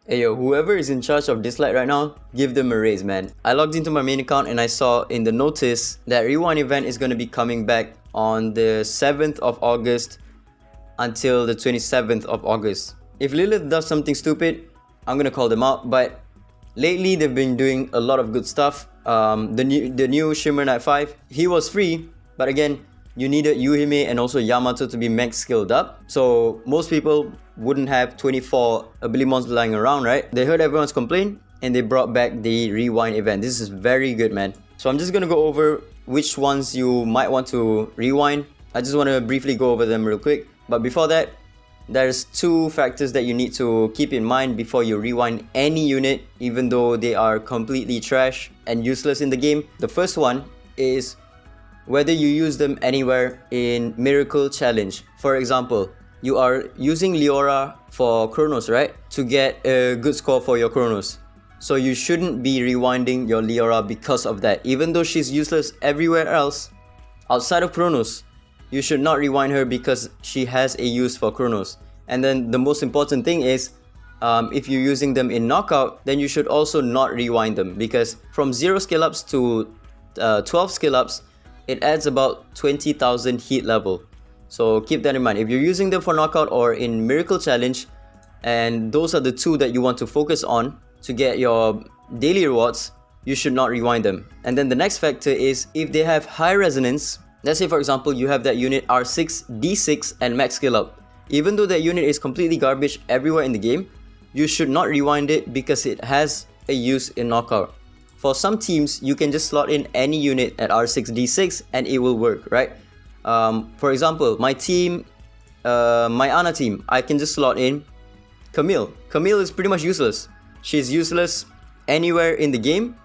Hey yo, whoever is in charge of DISLYTE right now, give them a raise, man. I logged into my main account and I saw in the notice that Rewind event is going to be coming back on the 7th of August until the 27th of August. If Lilith does something stupid, I'm going to call them out, but lately they've been doing a lot of good stuff. The new Shimmer Knight 5, he was free, but again, you needed Yuhime and also Yamato to be max skilled up. So most people wouldn't have 24 ability monsters lying around, right? They heard everyone's complaint and they brought back the Rewind event. This is very good, man. So I'm just gonna go over which ones you might want to rewind. I just want to briefly go over them real quick. But before that, there's two factors that you need to keep in mind before you rewind any unit, even though they are completely trash and useless in the game. The first one is whether you use them anywhere in Miracle Challenge. For example, you are using Leora for Chronos, right? To get a good score for your Chronos. So you shouldn't be rewinding your Leora because of that. Even though she's useless everywhere else, outside of Chronos, you should not rewind her because she has a use for Chronos. And then the most important thing is, if you're using them in Knockout, then you should also not rewind them, because from 0 skill ups to 12 skill ups, it adds about 20,000 heat level. So keep that in mind. If you're using them for Knockout or in Miracle Challenge, and those are the two that you want to focus on to get your daily rewards, you should not rewind them. And then the next factor is if they have high resonance. Let's say for example you have that unit R6, D6 and max skill up. Even though that unit is completely garbage everywhere in the game, you should not rewind it because it has a use in Knockout. For some teams, you can just slot in any unit at R6, D6 and it will work, right? For example, my team, my Ana team, I can just slot in Camille. Camille is pretty much useless. She's useless anywhere in the game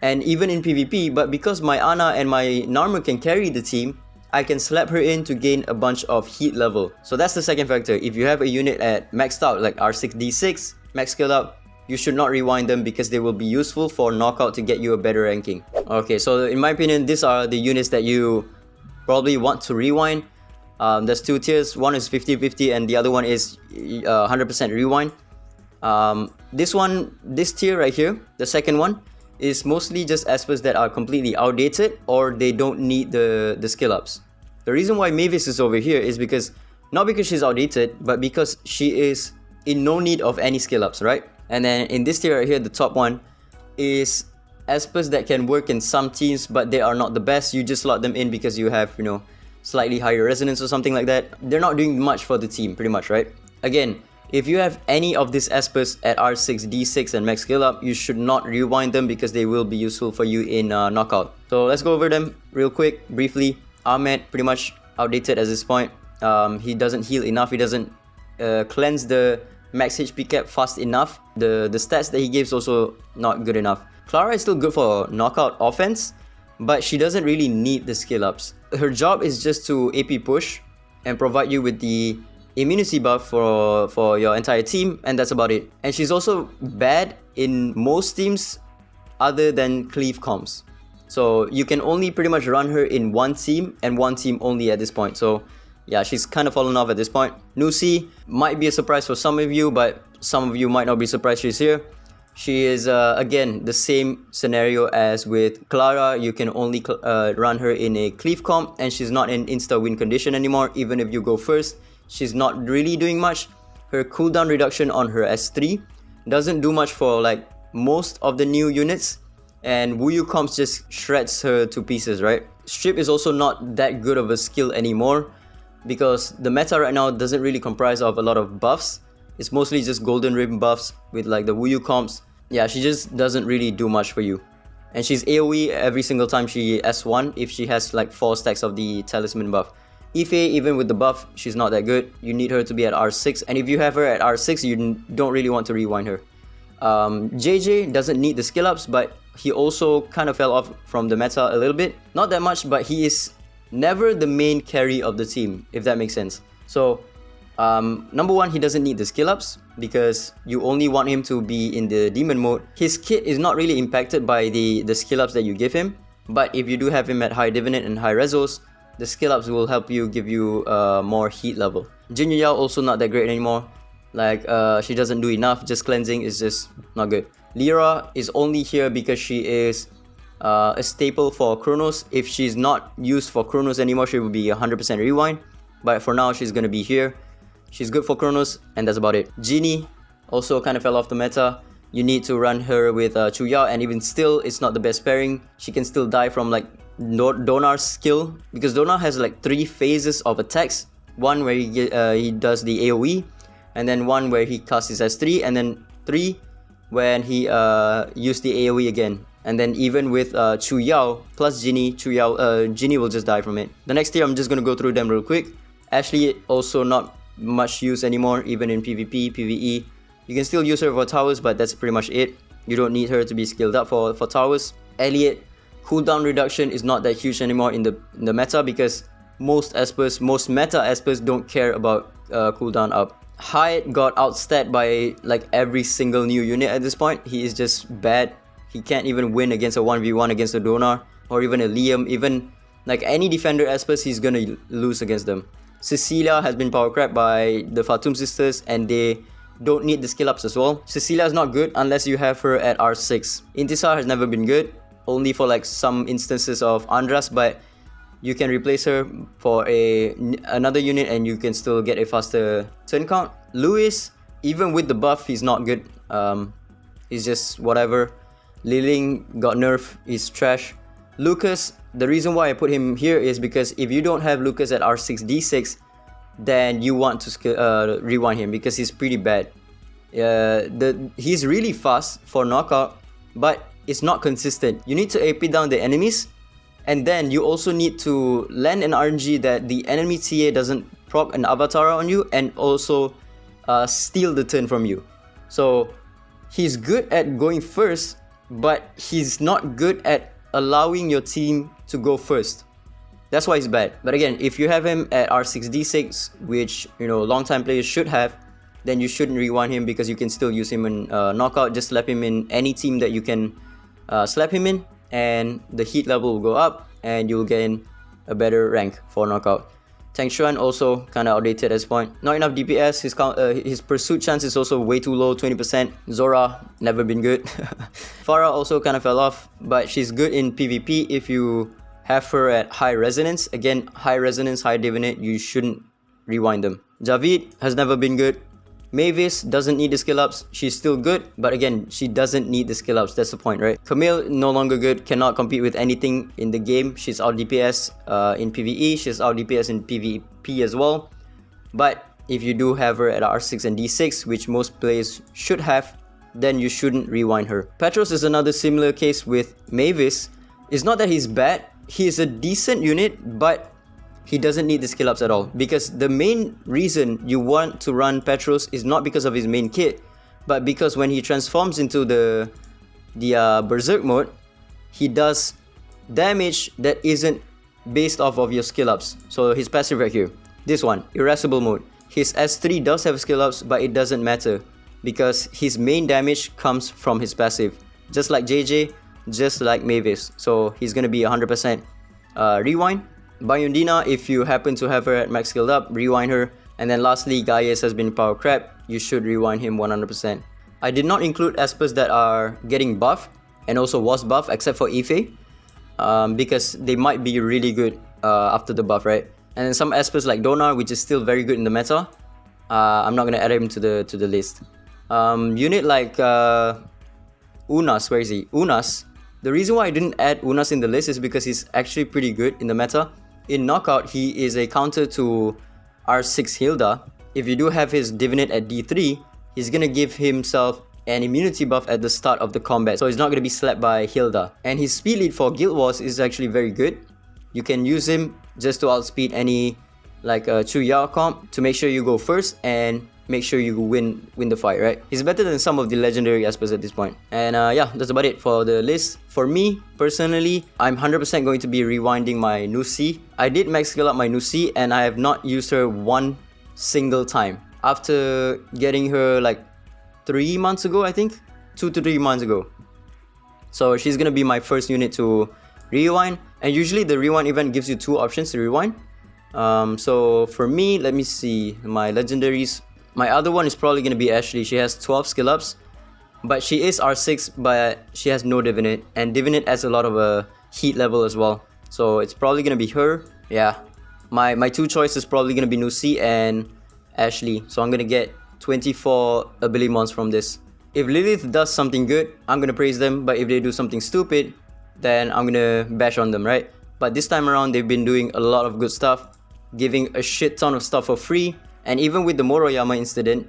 and even in PvP, but because my Ana and my Narmer can carry the team, I can slap her in to gain a bunch of heat level. So that's the second factor. If you have a unit at maxed out like R6, D6, max skill up, you should not rewind them because they will be useful for Knockout to get you a better ranking. Okay, so in my opinion, these are the units that you probably want to rewind. There's two tiers. One is 50-50 and the other one is 100% rewind. This tier right here, the second one, is mostly just Espers that are completely outdated or they don't need the skill ups. The reason why Mavis is over here is because, not because she's outdated, but because she is in no need of any skill ups, right? And then in this tier right here, the top one is Espers that can work in some teams, but they are not the best. You just slot them in because you have, you know, slightly higher resonance or something like that. They're not doing much for the team, pretty much, right? Again, if you have any of these Espers at R6, D6 and max skill up, you should not rewind them because they will be useful for you in Knockout. So let's go over them real quick, briefly. Ahmed, pretty much outdated at this point. He doesn't heal enough. He doesn't cleanse the max HP cap fast enough. The stats that he gives also not good enough. Clara is still good for Knockout offense, but she doesn't really need the skill ups. Her job is just to AP push and provide you with the immunity buff for your entire team, and that's about it. And she's also bad in most teams other than Cleave comps. So you can only pretty much run her in one team and one team only at this point. So yeah, she's kind of fallen off at this point. Nusi might be a surprise for some of you, but some of you might not be surprised she's here. She is, again, the same scenario as with Clara. You can only run her in a Cleave comp, and she's not in insta-win condition anymore. Even if you go first, she's not really doing much. Her cooldown reduction on her S3 doesn't do much for like most of the new units, and Wuyu comps just shreds her to pieces, right? Strip is also not that good of a skill anymore, because the meta right now doesn't really comprise of a lot of buffs. It's mostly just golden ribbon buffs with like the Wuyu comps. Yeah, she just doesn't really do much for you. And she's AoE every single time she S1 if she has like 4 stacks of the talisman buff. Ife, even with the buff, she's not that good. You need her to be at R6, and if you have her at R6, you don't really want to rewind her. JJ doesn't need the skill ups, but he also kind of fell off from the meta a little bit. Not that much, but he is never the main carry of the team, if that makes sense. So number one, he doesn't need the skill ups because you only want him to be in the demon mode. His kit is not really impacted by the skill ups that you give him, but if you do have him at high divinate and high resos, the skill ups will help you give you more heat level. Jin Yao also not that great anymore. Like she doesn't do enough. Just cleansing is just not good. Lyra is only here because she is a staple for Chronos. If she's not used for Chronos anymore, she will be 100% rewind. But for now, she's gonna be here. She's good for Chronos, and that's about it. Genie also kind of fell off the meta. You need to run her with Chu Yao, and even still, it's not the best pairing. She can still die from like Donar's skill, because Donar has like 3 phases of attacks. One where he does the AoE, and then one where he casts his S3, and then 3 when he used the AoE again. And then even with Chu Yao plus Genie, Genie will just die from it. The next tier, I'm just gonna go through them real quick. Ashley also not much use anymore, even in PvP, PvE. You can still use her for towers, but that's pretty much it. You don't need her to be skilled up for towers. Elliot, cooldown reduction is not that huge anymore in the meta, because most Espers, most meta Espers don't care about cooldown up. Hyde got outstat by like every single new unit at this point. He is just bad. He can't even win against a 1v1 against a Donar or even a Liam. Even like any defender Espers, he's gonna lose against them. Cecilia has been power crept by the Fatum sisters, and they don't need the skill ups as well. Cecilia is not good unless you have her at R6. Intisar has never been good, only for like some instances of Andras, but you can replace her for another unit and you can still get a faster turn count. Lewis, even with the buff, he's not good. He's just whatever. Liling got nerfed, he's trash. Lucas, the reason why I put him here is because if you don't have Lucas at R6 D6, then you want to rewind him, because he's pretty bad. He's really fast for knockout, but it's not consistent. You need to AP down the enemies, and then you also need to land an RNG that the enemy TA doesn't proc an avatar on you, and also steal the turn from you. So he's good at going first, but he's not good at allowing your team to go first. That's why he's bad. But again, if you have him at R6 D6, which long-time players should have, then you shouldn't rewind him, because you can still use him in knockout. Just slap him in any team that you can slap him in, and the heat level will go up and you'll gain a better rank for knockout. Tang Xuan also kind of outdated at this point. Not enough DPS. His pursuit chance is also way too low, 20%. Zora, never been good. Farah also kind of fell off, but she's good in PvP if you have her at high resonance. Again, high resonance, high divinate, you shouldn't rewind them. Javid has never been good. Mavis doesn't need the skill ups. She's still good, but again, she doesn't need the skill ups. That's the point, right? Camille, no longer good. Cannot compete with anything in the game. She's out DPS in PvE. She's out DPS in PvP as well. But if you do have her at R6 and D6, which most players should have, then you shouldn't rewind her. Petros is another similar case with Mavis. It's not that he's bad. He's a decent unit, but he doesn't need the skill ups at all, because the main reason you want to run Petros is not because of his main kit, but because when he transforms into the berserk mode, he does damage that isn't based off of your skill ups. So his passive right here, this one, irascible mode, his S3 does have skill ups, but it doesn't matter because his main damage comes from his passive, just like JJ, just like Mavis. So he's gonna be 100% rewind. Bayundina, if you happen to have her at max skilled up, rewind her. And then lastly, Ggez has been power crept. You should rewind him 100%. I did not include Espers that are getting buff and also was buff, except for Ife, because they might be really good after the buff, right? And then some Espers like Donar, which is still very good in the meta. I'm not gonna add him to the list. Unit like Unas, where is he? Unas. The reason why I didn't add Unas in the list is because he's actually pretty good in the meta. In knockout, he is a counter to R6 Hilda. If you do have his divinate at D3, he's gonna give himself an immunity buff at the start of the combat, so he's not gonna be slapped by Hilda. And his speed lead for Guild Wars is actually very good. You can use him just to outspeed any like Chu Yao comp to make sure you go first and make sure you win the fight, right? He's better than some of the legendary Espers at this point. And yeah, that's about it for the list. For me, personally, I'm 100% going to be rewinding my Nusi. I did max skill up my Nusi and I have not used her one single time. After getting her like 3 months ago, I think? 2 to 3 months ago. So she's gonna be my first unit to rewind. And usually the rewind event gives you 2 options to rewind. So for me, let me see my legendaries. My other one is probably gonna be Ashley. She has 12 skill ups, but she is R6, but she has no Divinate, and Divinate adds a lot of heat level as well. So it's probably gonna be her. Yeah, my two choices probably gonna be Nusi and Ashley. So I'm gonna get 24 ability mons from this. If Lilith does something good, I'm gonna praise them, but if they do something stupid, then I'm gonna bash on them, right? But this time around, they've been doing a lot of good stuff, giving a shit ton of stuff for free, and even with the Moroyama incident,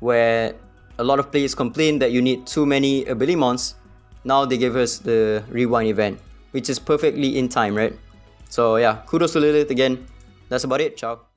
where a lot of players complained that you need too many ability mons, now they give us the rewind event, which is perfectly in time, right? So yeah, kudos to Lilith again. That's about it. Ciao.